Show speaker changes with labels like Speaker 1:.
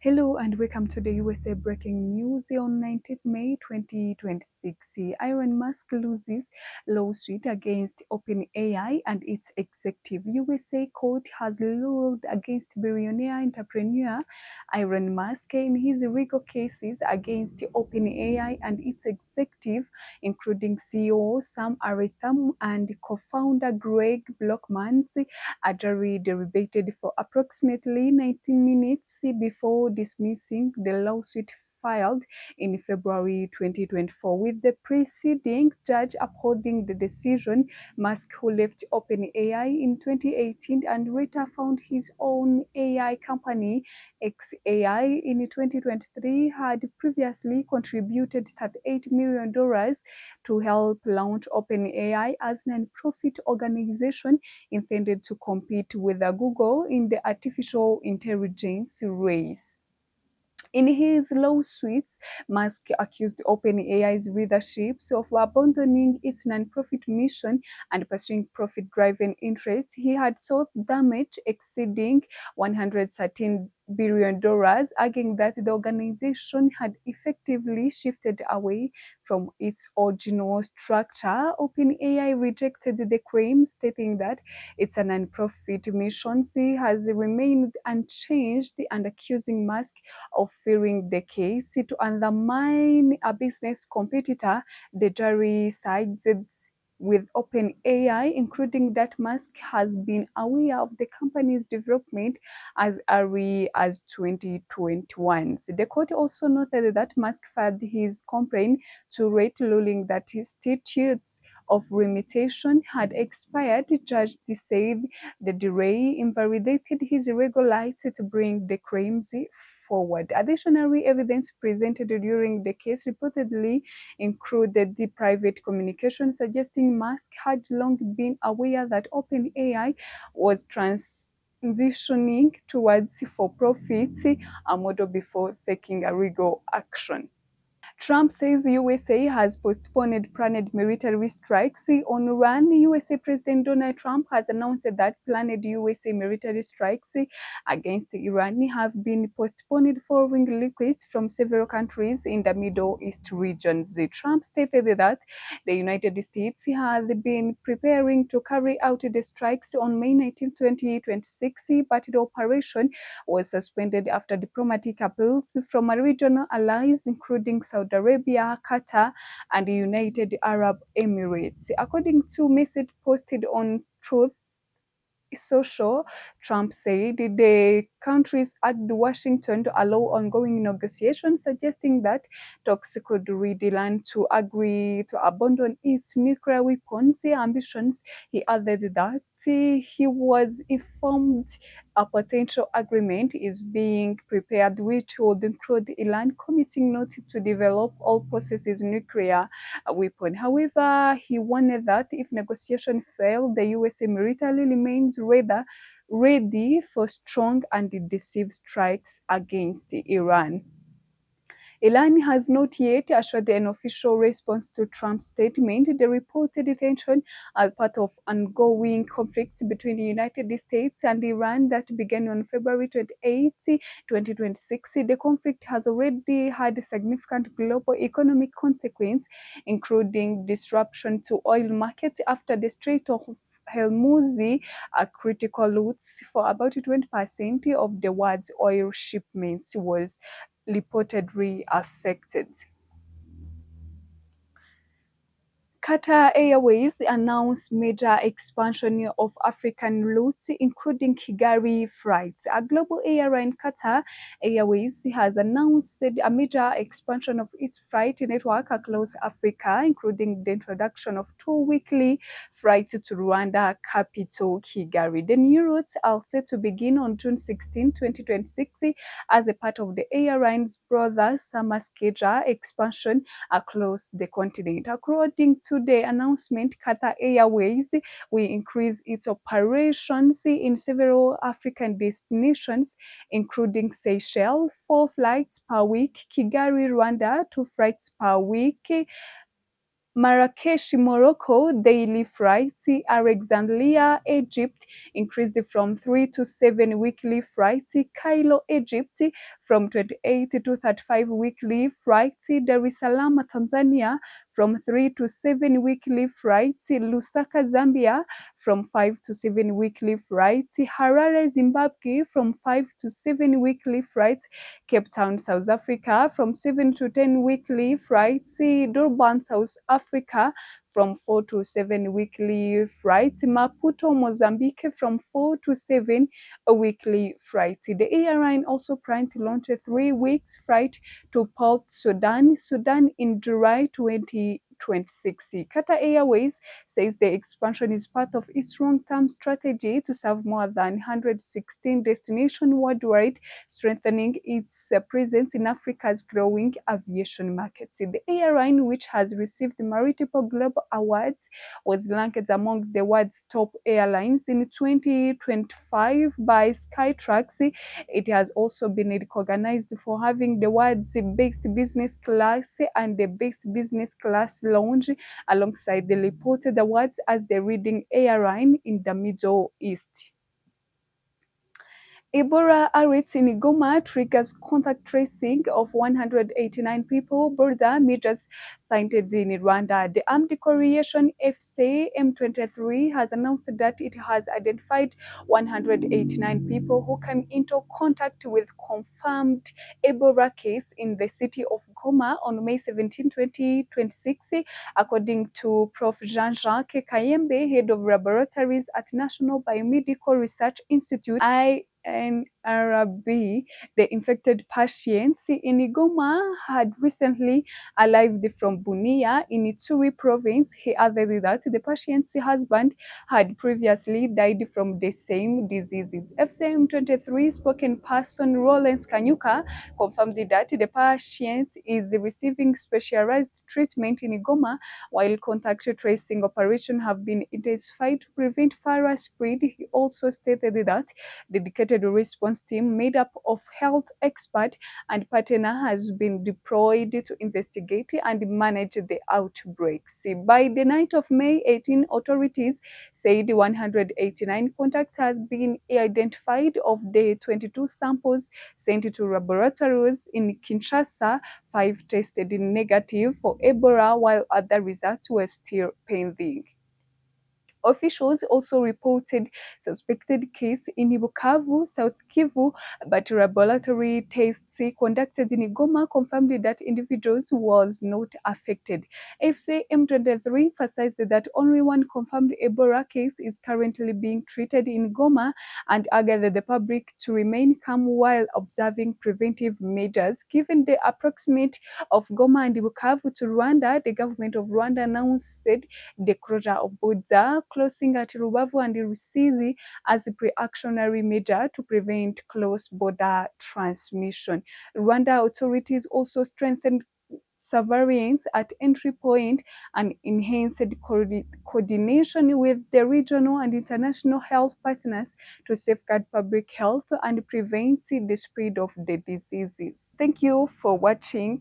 Speaker 1: Hello and welcome to the USA breaking news on 19th May 2026. Elon Musk loses lawsuit against OpenAI and its executive. USA court has ruled against billionaire entrepreneur Elon Musk in his legal cases against OpenAI and its executive, including CEO Sam Altman and co-founder Greg Brockman. A jury deliberated for approximately 19 minutes before dismissing the lawsuit filed in February 2024, with the presiding judge upholding the decision. Musk, who left OpenAI in 2018 and later found his own AI company, XAI, in 2023, had previously contributed $38 million to help launch OpenAI as a non-profit organization intended to compete with Google in the artificial intelligence race. In his lawsuits, Musk accused OpenAI's leadership of abandoning its non-profit mission and pursuing profit-driven interests. He had sought damage exceeding $113 billion, arguing that the organization had effectively shifted away from its original structure. OpenAI rejected the claim, stating that its non-profit mission has remained unchanged and accusing Musk of fearing the case to undermine a business competitor. The jury sided with OpenAI, including that Musk has been aware of the company's development as early as 2021. The court also noted that Musk filed his complaint too late, ruling that his statutes of limitation had expired. The judge said the delay invalidated his legal rights to bring the claims forward. Additionally, evidence presented during the case reportedly included the private communication suggesting Musk had long been aware that OpenAI was transitioning towards for-profit, a model before taking a legal action. Trump says USA has postponed planned military strikes on Iran. USA President Donald Trump has announced that planned USA military strikes against Iran have been postponed following requests from several countries in the Middle East region. Trump stated that the United States has been preparing to carry out the strikes on May 19, 2026, but the operation was suspended after diplomatic appeals from regional allies, including Saudi Arabia, Qatar, and the United Arab Emirates. According to a message posted on Truth Social, Trump said the countries urged Washington to allow ongoing negotiations, suggesting that talks could lead Iran to agree to abandon its nuclear weapons ambitions. He added that he was informed a potential agreement is being prepared, which would include Iran committing not to develop or possess nuclear weapon. However, he warned that if negotiations fail, the USA military remains ready for strong and decisive strikes against Iran. Iran has not yet assured an official response to Trump's statement. The reported tension are part of ongoing conflicts between the United States and Iran that began on February 28, 2026. The conflict has already had significant global economic consequences, including disruption to oil markets after the Strait of Hormuz, a critical route for about 20% of the world's oil shipments, was reportedly affected. Qatar Airways announced major expansion of African routes, including Kigali flights. A global airline, Qatar Airways, has announced a major expansion of its flight network across Africa, including the introduction of 2 weekly flights to Rwanda capital, Kigali. The new routes are set to begin on June 16, 2026, as a part of the airline's broader summer schedule expansion across the continent. According to the announcement, Qatar Airways will increase its operations in several African destinations, including Seychelles, 4 flights per week, Kigali, Rwanda, 2 flights per week, Marrakesh, Morocco, daily flights, Alexandria, Egypt, increased from 3 to 7 weekly flights, Cairo, Egypt, from 28 to 35 weekly flights. Dar es Salaam, Tanzania, from 3 to 7 weekly flights. Lusaka, Zambia, from 5 to 7 weekly flights. Harare, Zimbabwe, from 5 to 7 weekly flights. Cape Town, South Africa, from 7 to 10 weekly flights. Durban, South Africa, from 4 to 7 weekly flights. Maputo, Mozambique, from 4 to 7 weekly flights. The airline also planned to launch a 3-week flight to Port Sudan, in July 2026. Qatar Airways says the expansion is part of its long-term strategy to serve more than 116 destinations worldwide, strengthening its presence in Africa's growing aviation markets. The airline, which has received multiple global awards, was ranked among the world's top airlines in 2025 by Skytrax. It has also been recognized for having the world's best business class and the best business class lounge, alongside the reported awards as the leading airline in the Middle East. Ebola outbreak in Goma triggers contact tracing of 189 people. Border measures planted in Rwanda. The armed coalition FC M23 has announced that it has identified 189 people who came into contact with confirmed Ebola case in the city of Goma on May 17, 2026, according to Prof. Jean-Jacques Kayembe, head of laboratories at National Biomedical Research Institute, NRB. The infected patients in Goma had recently arrived from Bunia in Ituri province. He added that the patient's husband had previously died from the same diseases. FCM23 spokesperson Rollens Kanyuka confirmed that the patient is receiving specialized treatment in Goma, while contact tracing operations have been intensified to prevent viral spread. He also stated that dedicated response team made up of health experts and partner has been deployed to investigate and manage the outbreaks. By the night of May 18, authorities said 189 contacts have been identified. Of the 22 samples sent to laboratories in Kinshasa, 5 tested negative for Ebola, while other results were still pending. Officials also reported suspected case in Bukavu, South Kivu, but laboratory tests conducted in Goma confirmed that individuals was not affected. FC M23 emphasized that only one confirmed Ebola case is currently being treated in Goma and urged the public to remain calm while observing preventive measures. Given the approximate of Goma and Bukavu to Rwanda, the government of Rwanda announced the closure of Buza, closing at Rubavu and Rusizi as a precautionary measure to prevent cross-border transmission. Rwanda authorities also strengthened surveillance at entry point and enhanced coordination with the regional and international health partners to safeguard public health and prevent the spread of the diseases. Thank you for watching.